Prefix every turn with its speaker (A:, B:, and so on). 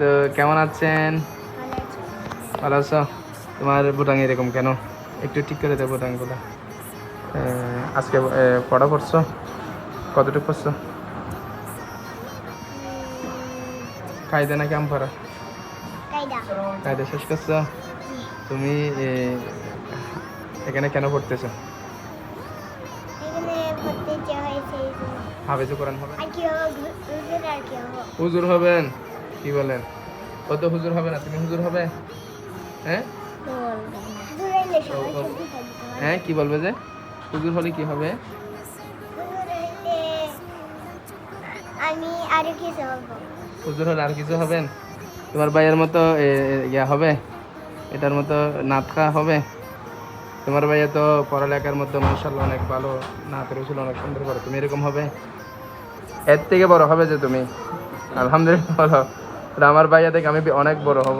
A: তো কেমন আছেন? ভালো আছো? তোমার বুটাং এরকম কেন? একটু ঠিক করে দেবো বুটাংগুলো। আজকে পড়া পড়ছো? কতটুকু পড়ছো? কায়দা নাকি আম পড়া? কায়দা শেষ করছো? তুমি এখানে কেন পড়তেছো? হাফেজে কোরআন হবে? হুজুর হবেন? কি বলেন? ও তো হুজুর হবে না, তুমি হুজুর হবে? হ্যাঁ হ্যাঁ, কি বলবে যে হুজুর হলে কি হবে?
B: আমি আরো কিছু হব।
A: হুজুর হলে আর কিছু হবেন? তোমার ভাইয়ের মতো ইয়া হবে, এটার মতো নাতখা হবে? তোমার ভাইয়া তো পড়ালেখার মধ্যে মাশাআল্লাহ অনেক ভালো, নাতের ছিল অনেক সুন্দর করে, তুমি এরকম হবে? এর থেকে বড় হবে যে তুমি? আলহামদুলিল্লাহ বলো। আমার ভাইয়া থেকে আমি অনেক বড় হব।